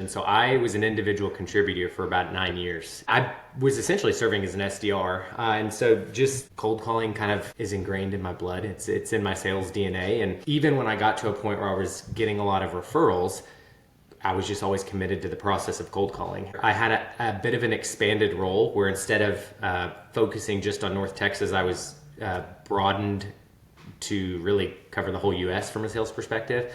And so I was an individual contributor for about 9 years. I was essentially serving as an SDR. And so just cold calling kind of is ingrained in my blood. It's in my sales DNA. And even when I got to a point where I was getting a lot of referrals, I was just always committed to the process of cold calling. I had a bit of an expanded role where instead of focusing just on North Texas, I was broadened to really cover the whole US from a sales perspective,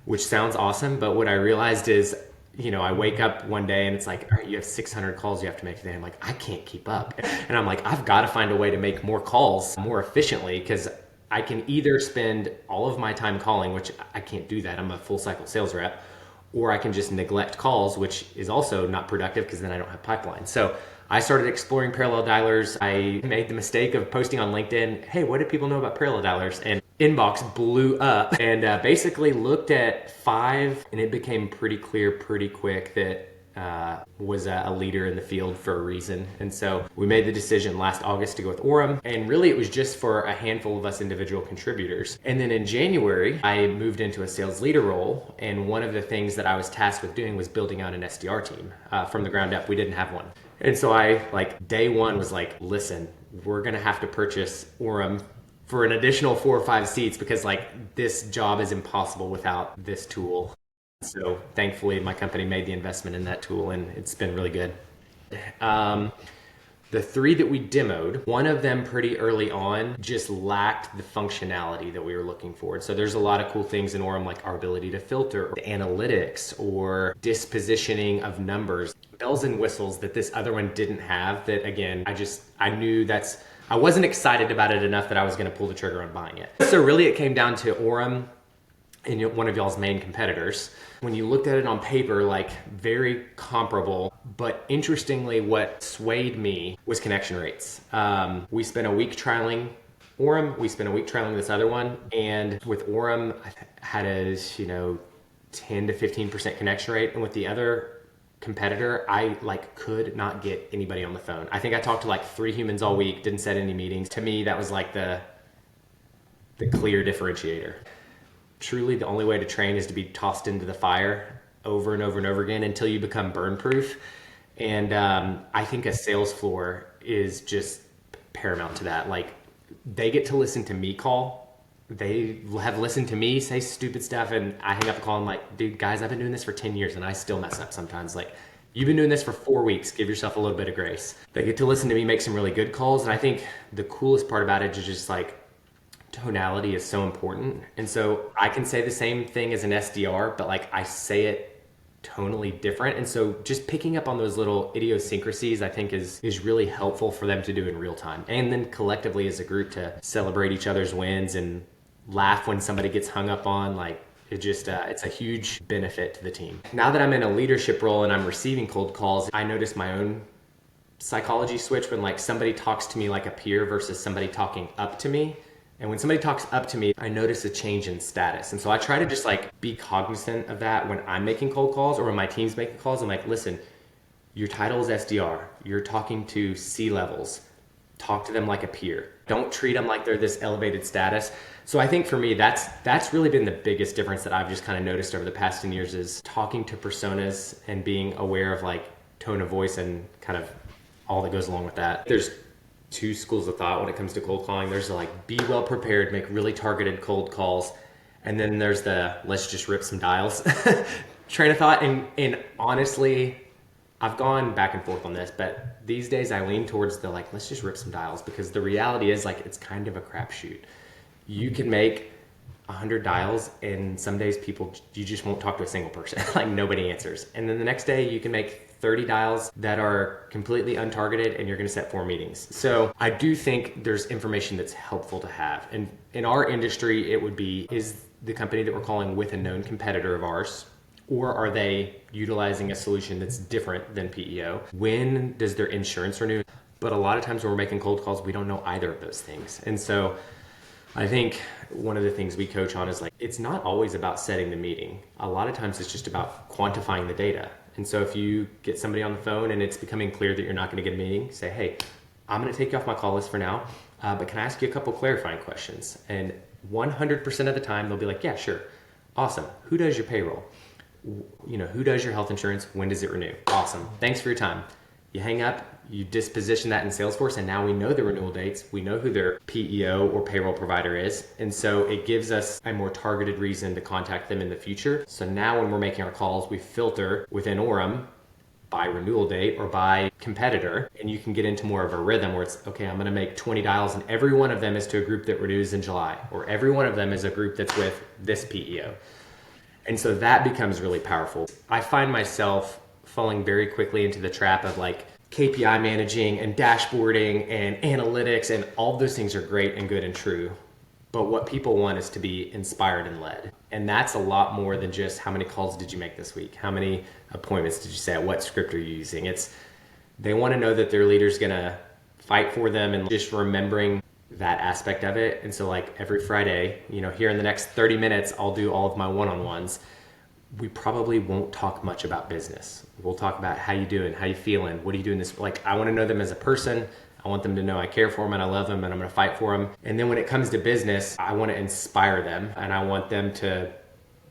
which sounds awesome. But what I realized is, I wake up one day and it's like, all right, you have 600 calls you have to make today. I'm like, I can't keep up. And I'm like, I've got to find a way to make more calls more efficiently, because I can either spend all of my time calling, which I can't do that. I'm a full cycle sales rep, or I can just neglect calls, which is also not productive because then I don't have pipeline. So I started exploring parallel dialers. I made the mistake of posting on LinkedIn, hey, what do people know about parallel dialers? And inbox blew up, and basically looked at 5, and it became pretty clear pretty quick that was a leader in the field for a reason. And so we made the decision last August to go with Orum, and really it was just for a handful of us individual contributors. And then in January, I moved into a sales leader role, and one of the things that I was tasked with doing was building out an SDR team from the ground up. We didn't have one. And so I, day one was like, listen, we're gonna have to purchase Orum for an additional 4 or 5 seats, because this job is impossible without this tool. So thankfully my company made the investment in that tool, and it's been really good. The 3 that we demoed, one of them pretty early on just lacked the functionality that we were looking for. So there's a lot of cool things in Orum, like our ability to filter, the analytics, or dispositioning of numbers, bells and whistles that this other one didn't have. That again, I knew I wasn't excited about it enough that I was going to pull the trigger on buying it. So really it came down to Orum and one of y'all's main competitors. When you looked at it on paper, very comparable, but interestingly, what swayed me was connection rates. We spent a week trialing Orum, we spent a week trialing this other one, and with Orum, I had a 10 to 15% connection rate, and with the other competitor, I could not get anybody on the phone. I think I talked to 3 humans all week, didn't set any meetings. To me, that was the clear differentiator. Truly, the only way to train is to be tossed into the fire over and over and over again until you become burn proof. And I think a sales floor is just paramount to that. They get to listen to me call. They have listened to me say stupid stuff, and I hang up the call and I'm like, dude, guys, I've been doing this for 10 years and I still mess up sometimes. You've been doing this for 4 weeks. Give yourself a little bit of grace. They get to listen to me make some really good calls. And I think the coolest part about it is just tonality is so important. And so I can say the same thing as an SDR, but I say it tonally different. And so just picking up on those little idiosyncrasies, I think is really helpful for them to do in real time. And then collectively as a group to celebrate each other's wins and laugh when somebody gets hung up on, it's a huge benefit to the team. Now that I'm in a leadership role and I'm receiving cold calls, I notice my own psychology switch when somebody talks to me like a peer versus somebody talking up to me. And when somebody talks up to me, I notice a change in status. And so I try to just be cognizant of that when I'm making cold calls or when my team's making calls. I'm like, listen, your title is SDR. You're talking to C-levels. Talk to them like a peer. Don't treat them like they're this elevated status. So I think for me, that's really been the biggest difference that I've just kind of noticed over the past 10 years is talking to personas and being aware of tone of voice and kind of all that goes along with that. There's 2 schools of thought when it comes to cold calling. There's be well prepared, make really targeted cold calls. And then there's the let's just rip some dials train of thought. And honestly, I've gone back and forth on this, but these days I lean towards the let's just rip some dials, because the reality is it's kind of a crapshoot. You can make 100 dials, and some days you just won't talk to a single person. Nobody answers. And then the next day you can make 30 dials that are completely untargeted, and you're going to set 4 meetings. So I do think there's information that's helpful to have. And in our industry, it would be, is the company that we're calling with a known competitor of ours, or are they utilizing a solution that's different than PEO? When does their insurance renew? But a lot of times when we're making cold calls, we don't know either of those things. And so I think one of the things we coach on is it's not always about setting the meeting. A lot of times it's just about quantifying the data. And so if you get somebody on the phone and it's becoming clear that you're not going to get a meeting, say, hey, I'm going to take you off my call list for now, but can I ask you a couple clarifying questions? And 100% of the time they'll be like, yeah, sure. Awesome. Who does your payroll? Who does your health insurance? When does it renew? Awesome. Thanks for your time. You hang up, you disposition that in Salesforce, and now we know the renewal dates. We know who their PEO or payroll provider is. And so it gives us a more targeted reason to contact them in the future. So now when we're making our calls, we filter within Orum by renewal date or by competitor, and you can get into more of a rhythm where it's, okay, I'm going to make 20 dials and every one of them is to a group that renews in July, or every one of them is a group that's with this PEO. And so that becomes really powerful. I find myself falling very quickly into the trap of like KPI managing and dashboarding and analytics, and all those things are great and good and true. But what people want is to be inspired and led. And that's a lot more than just how many calls did you make this week? How many appointments did you set? What script are you using? They want to know that their leader's going to fight for them, and just remembering that aspect of it. And so like every Friday, here in the next 30 minutes, I'll do all of my one-on-ones. We probably won't talk much about business. We'll talk about how you doing, how you feeling, what are you doing this, like I want to know them as a person. I want them to know I care for them and I love them and I'm going to fight for them. And then when it comes to business, I want to inspire them and I want them to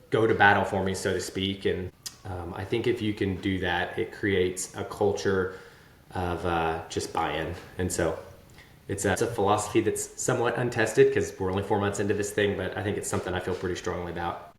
go to battle for me, so to speak. And I think if you can do that, it creates a culture of just buy-in. And so it's a philosophy that's somewhat untested because we're only 4 months into this thing, but I think it's something I feel pretty strongly about.